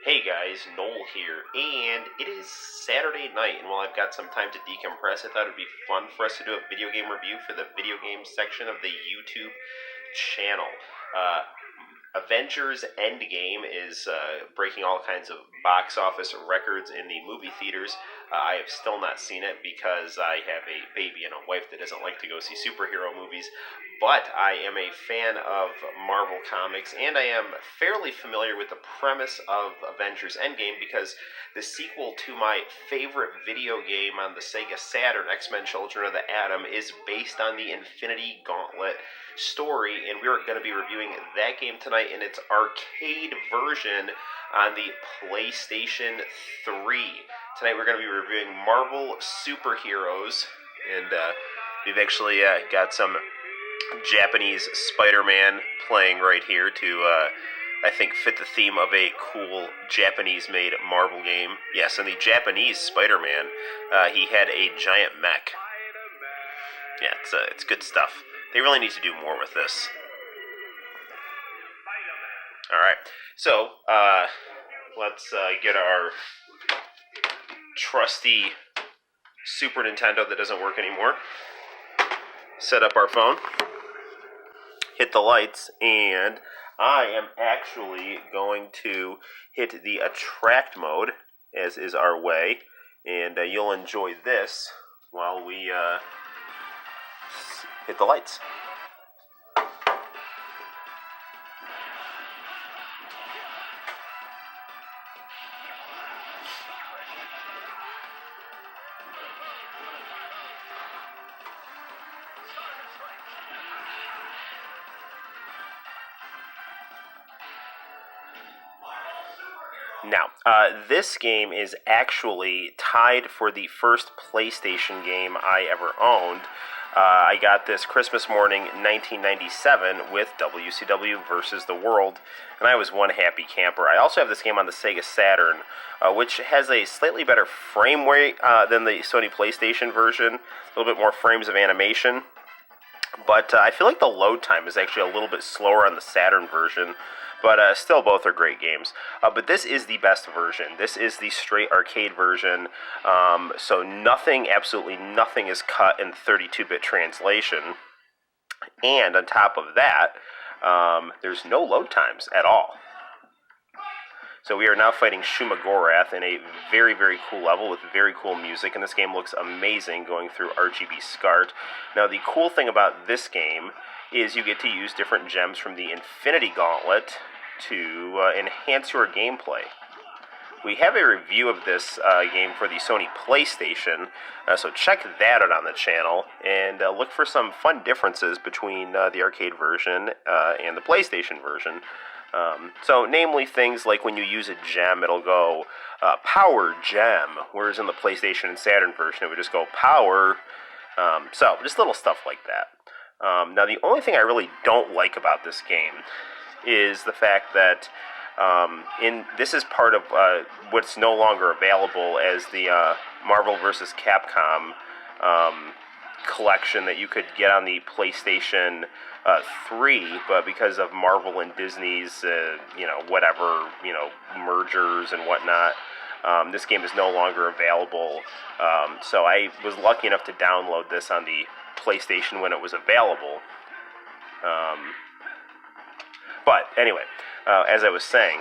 Hey guys, Noel here, and it is Saturday night, and while I've got some time to decompress, I thought it would be fun for us to do a video game review for the video game section of the YouTube channel. Avengers Endgame is breaking all kinds of box office records in the movie theaters. I have still not seen it because I have a baby and a wife that doesn't like to go see superhero movies, but I am a fan of Marvel Comics, and I am fairly familiar with the premise of Avengers Endgame because the sequel to my favorite video game on the Sega Saturn, X-Men Children of the Atom, is based on the Infinity Gauntlet story, and we're going to be reviewing that game tonight in its arcade version on the PlayStation 3. Tonight we're going to be reviewing Marvel Superheroes, and we've actually got some Japanese Spider-Man playing right here to, I think, fit the theme of a cool Japanese-made Marvel game. Yes, and the Japanese Spider-Man, he had a giant mech. Yeah, it's good stuff. They really need to do more with this. Alright, so, let's get our trusty Super Nintendo that doesn't work anymore. Set up our phone. Hit the lights, and I am actually going to hit the attract mode, as is our way, and you'll enjoy this while we hit the lights. Now, this game is actually tied for the first PlayStation game I ever owned. I got this Christmas morning 1997 with WCW versus the World, and I was one happy camper. I also have this game on the Sega Saturn, which has a slightly better frame rate than the Sony PlayStation version, a little bit more frames of animation. But I feel like the load time is actually a little bit slower on the Saturn version, but still both are great games. But this is the best version. This is the straight arcade version, so absolutely nothing is cut in 32-bit translation. And on top of that, there's no load times at all. So we are now fighting Shuma Gorath in a very, very cool level with very cool music, and this game looks amazing going through RGB SCART. Now, the cool thing about this game is you get to use different gems from the Infinity Gauntlet to enhance your gameplay. We have a review of this game for the Sony PlayStation, so check that out on the channel, and look for some fun differences between the arcade version and the PlayStation version. So, namely things like when you use a gem, it'll go power gem, whereas in the PlayStation and Saturn version, it would just go power. So, just little stuff like that. Now, the only thing I really don't like about this game is the fact that this is part of what's no longer available as the Marvel vs. Capcom collection that you could get on the PlayStation 3, but because of Marvel and Disney's, mergers and whatnot, this game is no longer available. So I was lucky enough to download this on the PlayStation when it was available. But anyway, as I was saying,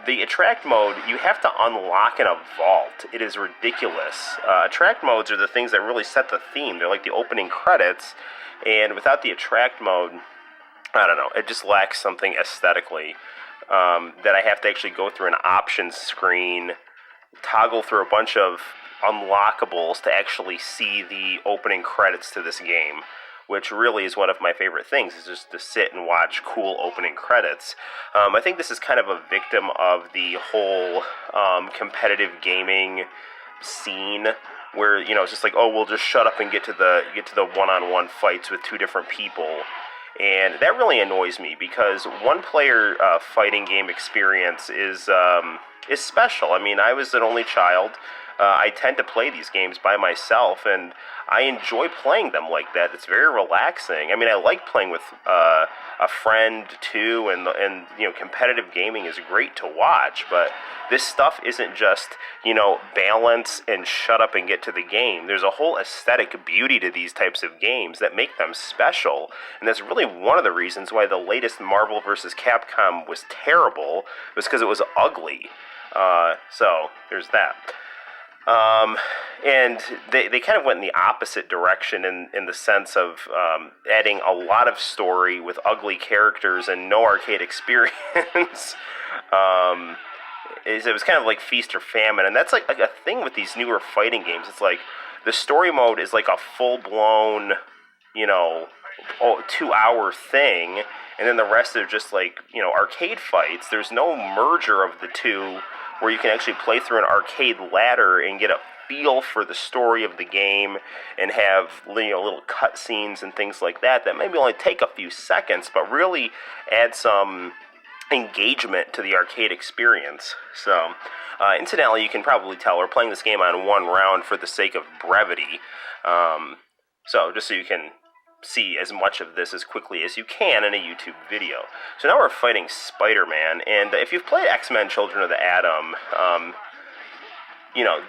the attract mode, you have to unlock in a vault. It is ridiculous. Attract modes are the things that really set the theme. They're like the opening credits, and without the attract mode, I don't know, it just lacks something aesthetically, that I have to actually go through an options screen, toggle through a bunch of unlockables to actually see the opening credits to this game, which really is one of my favorite things, is just to sit and watch cool opening credits. I think this is kind of a victim of the whole competitive gaming scene, where, it's just like, oh, we'll just shut up and get to the one-on-one fights with two different people. And that really annoys me, because one-player fighting game experience is special. I mean, I was an only child. I tend to play these games by myself, and I enjoy playing them like that. It's very relaxing. I mean, I like playing with a a friend too, and competitive gaming is great to watch, but this stuff isn't just, balance and shut up and get to the game. There's a whole aesthetic beauty to these types of games that make them special, and that's really one of the reasons why the latest Marvel vs. Capcom was terrible, was because it was ugly. So there's that. And they kind of went in the opposite direction in the sense of adding a lot of story with ugly characters and no arcade experience. It was kind of like feast or famine, and that's like a thing with these newer fighting games. It's like the story mode is like a full-blown, 2-hour thing, and then the rest are just like, arcade fights. There's no merger of the two where you can actually play through an arcade ladder and get a feel for the story of the game and have, little cutscenes and things like that maybe only take a few seconds, but really add some engagement to the arcade experience. So, incidentally, you can probably tell we're playing this game on one round for the sake of brevity. So, just so you can see as much of this as quickly as you can in a YouTube video. So now we're fighting Spider-Man, and if you've played X-Men Children of the Atom,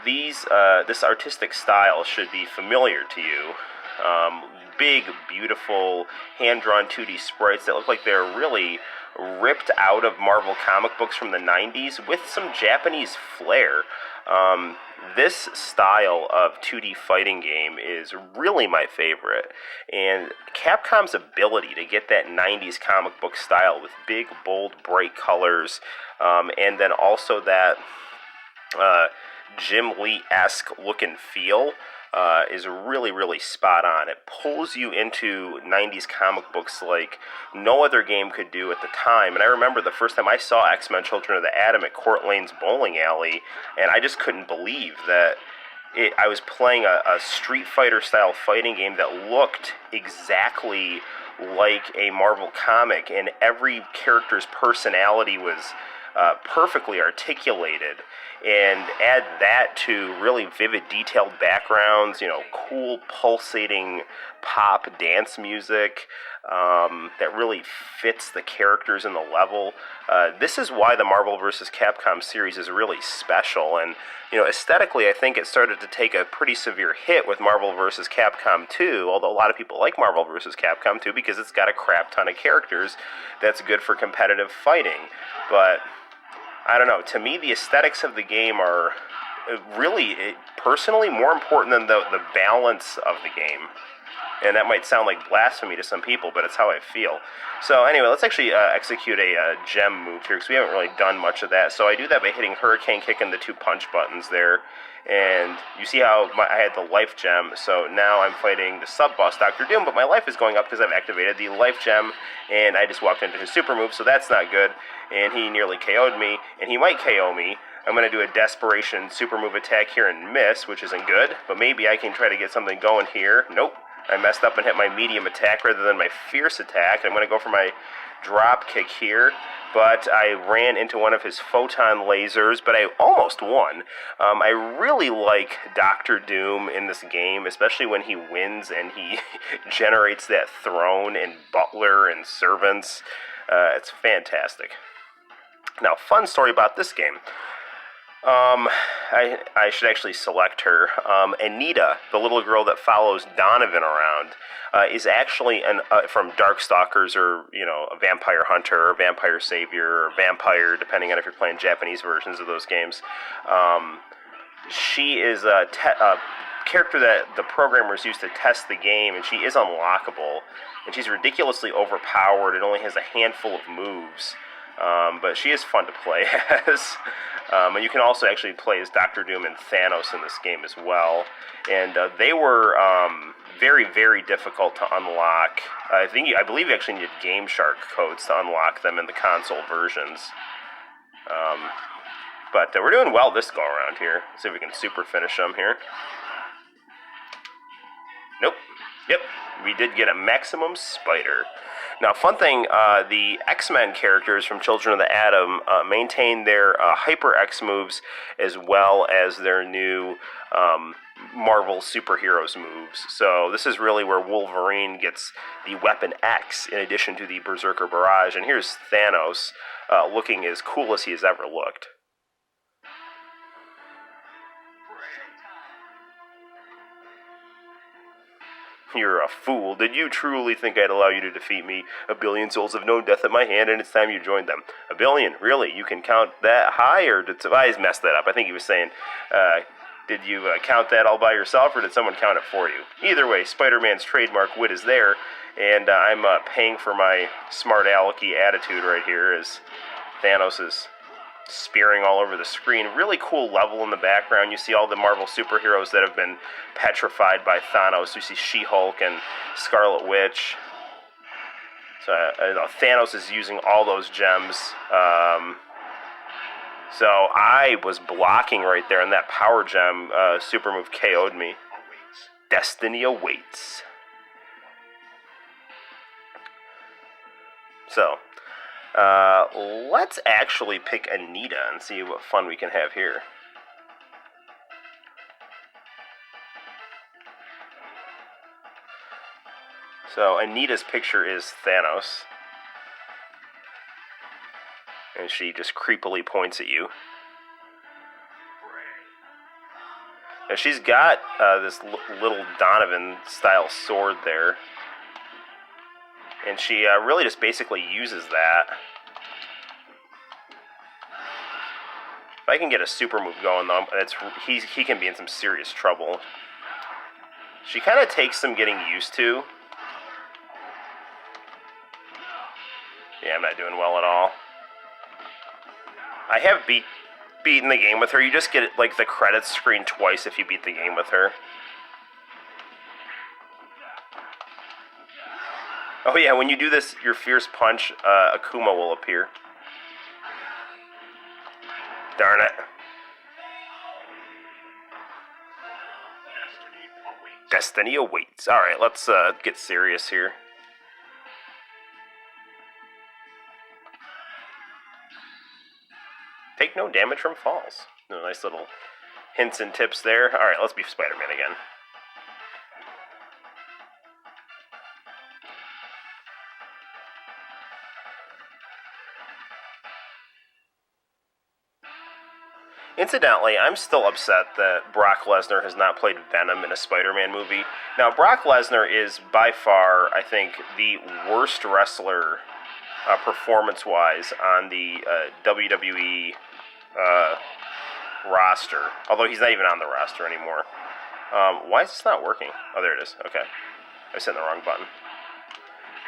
this artistic style should be familiar to you. Big, beautiful, hand-drawn 2D sprites that look like they're really ripped out of Marvel comic books from the 90s with some Japanese flair. This style of 2D fighting game is really my favorite, and Capcom's ability to get that 90s comic book style with big, bold, bright colors, and then also that Jim Lee-esque look and feel is really, really spot on. It pulls you into 90s comic books like no other game could do at the time. And I remember the first time I saw X-Men Children of the Atom at Court Lane's bowling alley, and I just couldn't believe that I was playing a Street Fighter-style fighting game that looked exactly like a Marvel comic, and every character's personality was perfectly articulated. And add that to really vivid, detailed backgrounds, cool, pulsating pop dance music that really fits the characters in the level. This is why the Marvel vs. Capcom series is really special. And, aesthetically, I think it started to take a pretty severe hit with Marvel vs. Capcom 2, although a lot of people like Marvel vs. Capcom 2 because it's got a crap ton of characters that's good for competitive fighting. But I don't know, to me the aesthetics of the game are really, personally, more important than the balance of the game. And that might sound like blasphemy to some people, but it's how I feel. So anyway, let's actually execute a gem move here, because we haven't really done much of that. So I do that by hitting Hurricane Kick and the 2 punch buttons there. And you see how I had the life gem, so now I'm fighting the sub-boss Dr. Doom, but my life is going up because I've activated the life gem, and I just walked into his super move, so that's not good. And he nearly KO'd me, and he might KO me. I'm going to do a desperation super move attack here and miss, which isn't good, but maybe I can try to get something going here. Nope. I messed up and hit my medium attack rather than my fierce attack. I'm going to go for my drop kick here, but I ran into one of his photon lasers, but I almost won. I really like Dr. Doom in this game, especially when he wins and he generates that throne and butler and servants. It's fantastic. Now, fun story about this game. I should actually select her. Anita, the little girl that follows Donovan around, is actually from Darkstalkers, or a vampire hunter, or vampire savior, or vampire, depending on if you're playing Japanese versions of those games. She is a character that the programmers used to test the game, and she is unlockable, and she's ridiculously overpowered and only has a handful of moves. But she is fun to play as. And you can also actually play as Dr. Doom and Thanos in this game as well. And they were very, very difficult to unlock. I believe you actually needed Game Shark codes to unlock them in the console versions. But we're doing well this go around here. Let's see if we can super finish them here. Nope. Yep. We did get a maximum spider. Now, fun thing, the X-Men characters from Children of the Atom maintain their Hyper X moves as well as their new Marvel superheroes moves. So this is really where Wolverine gets the Weapon X in addition to the Berserker Barrage. And here's Thanos looking as cool as he has ever looked. You're a fool. Did you truly think I'd allow you to defeat me? 1 billion souls have known death at my hand, and it's time you joined them. 1 billion? Really? You can count that high? Or did I messed that up? I think he was saying, did you count that all by yourself, or did someone count it for you? Either way, Spider-Man's trademark wit is there, and I'm paying for my smart alecky attitude right here as Thanos is spearing all over the screen. Really cool level in the background. You see all the Marvel superheroes that have been petrified by Thanos. You see She-Hulk and Scarlet Witch. So Thanos is using all those gems. So I was blocking right there, and that power gem super move KO'd me. Destiny awaits. So let's actually pick Anita and see what fun we can have here. So Anita's picture is Thanos. And she just creepily points at you. Now she's got this little Donovan-style sword there. And she really just basically uses that. If I can get a super move going, though, he can be in some serious trouble. She kind of takes some getting used to. Yeah, I'm not doing well at all. I have beaten the game with her. You just get like the credits screen twice if you beat the game with her. Oh yeah, when you do this, your Fierce Punch, Akuma will appear. Darn it. Destiny awaits. Alright, let's get serious here. Take no damage from falls. Nice little hints and tips there. Alright, let's be Spider-Man again. Incidentally, I'm still upset that Brock Lesnar has not played Venom in a Spider-Man movie. Now, Brock Lesnar is by far, I think, the worst wrestler performance-wise on the WWE roster. Although he's not even on the roster anymore. Why is this not working? Oh, there it is. Okay. I was hitting the wrong button.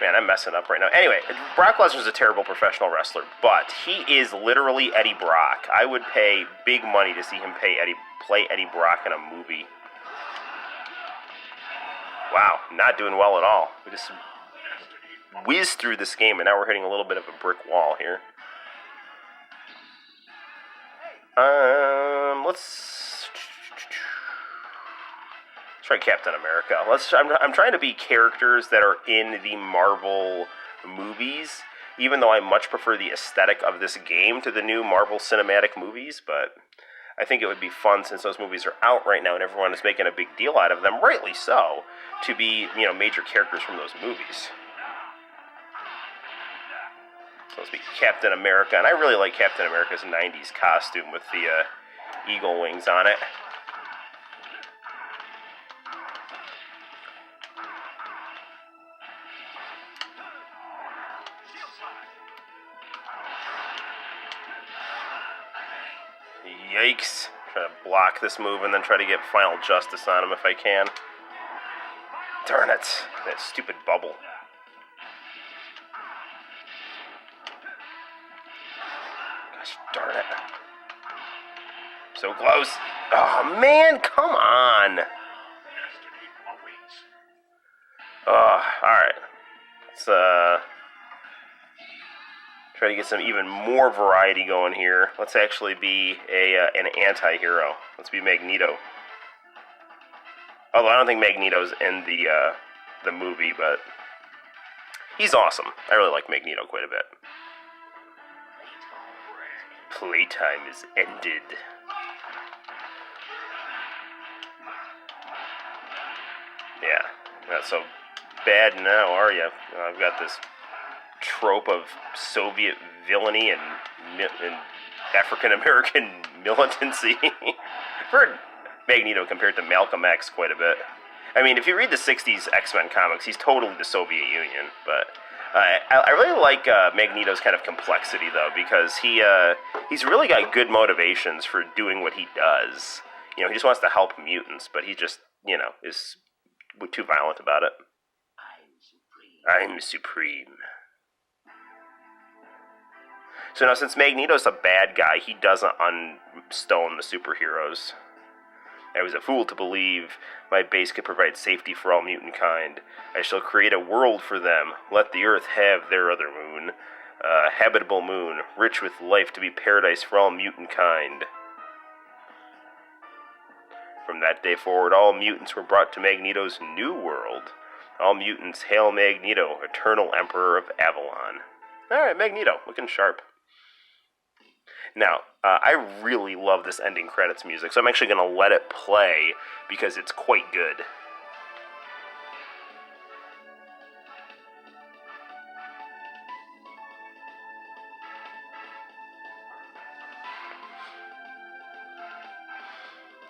Man, I'm messing up right now. Anyway, Brock Lesnar's a terrible professional wrestler, but he is literally Eddie Brock. I would pay big money to see him play Eddie Brock in a movie. Wow, not doing well at all. We just whizzed through this game, and now we're hitting a little bit of a brick wall here. Let's try Captain America. I'm trying to be characters that are in the Marvel movies, even though I much prefer the aesthetic of this game to the new Marvel cinematic movies, but I think it would be fun, since those movies are out right now and everyone is making a big deal out of them, rightly so, to be, major characters from those movies. So let's be Captain America, and I really like Captain America's 90s costume with the eagle wings on it. Yikes. Try to block this move and then try to get final justice on him if I can. Darn it. That stupid bubble. Gosh darn it. So close. Oh man, come on. Oh, alright. Let's try to get some even more variety going here. Let's actually be an anti-hero. Let's be Magneto. Although I don't think Magneto's in the movie, but he's awesome. I really like Magneto quite a bit. Playtime is ended. Not so bad now, are you? I've got this trope of Soviet villainy and African-American militancy. I've heard Magneto compared to Malcolm X quite a bit. I mean, if you read the 60s X-Men comics, he's totally the Soviet Union, but I really like Magneto's kind of complexity, though, because he's really got good motivations for doing what he does. You know, he just wants to help mutants, but he just, you know, is too violent about it. I'm supreme. So now, since Magneto's a bad guy, he doesn't unstone the superheroes. I was a fool to believe my base could provide safety for all mutant kind. I shall create a world for them. Let the earth have their other moon. A habitable moon, rich with life to be paradise for all mutant kind. From that day forward, all mutants were brought to Magneto's new world. All mutants hail Magneto, eternal emperor of Avalon. Alright, Magneto, looking sharp. Now, I really love this ending credits music, so I'm actually going to let it play because it's quite good.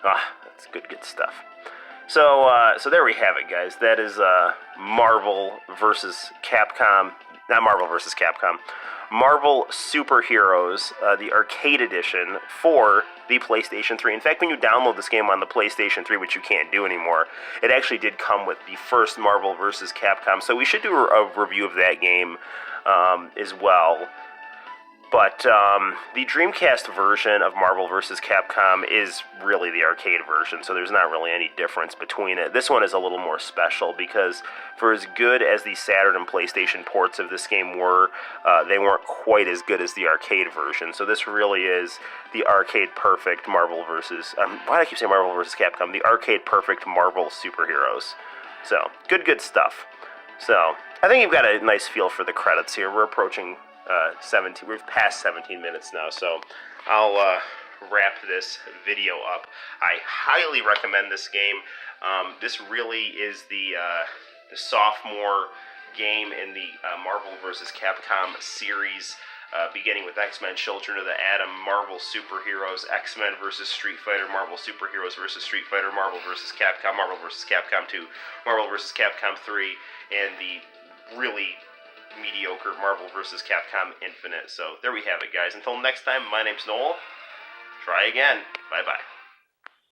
That's good stuff. So there we have it, guys. That is Marvel versus Capcom. Not Marvel versus Capcom. Marvel Superheroes, the arcade edition for the PlayStation 3. In fact, when you download this game on the PlayStation 3, which you can't do anymore, it actually did come with the first Marvel vs. Capcom. So we should do a review of that game as well. But the Dreamcast version of Marvel vs. Capcom is really the arcade version, so there's not really any difference between it. This one is a little more special because for as good as the Saturn and PlayStation ports of this game were, they weren't quite as good as the arcade version. So this really is the arcade perfect Marvel vs. Why do I keep saying Marvel vs. Capcom? The arcade perfect Marvel superheroes. So, good stuff. So, I think you've got a nice feel for the credits here. We're approaching 17. We're past 17 minutes now, so I'll wrap this video up. I highly recommend this game. This really is the sophomore game in the Marvel vs. Capcom series, beginning with X-Men Children of the Atom, Marvel Superheroes, X-Men vs. Street Fighter, Marvel Superheroes vs. Street Fighter, Marvel vs. Capcom, Marvel vs. Capcom 2, Marvel vs. Capcom 3, and the really mediocre Marvel vs. Capcom Infinite. So there we have it, guys. Until next time, my name's Noel. Try again. Bye-bye.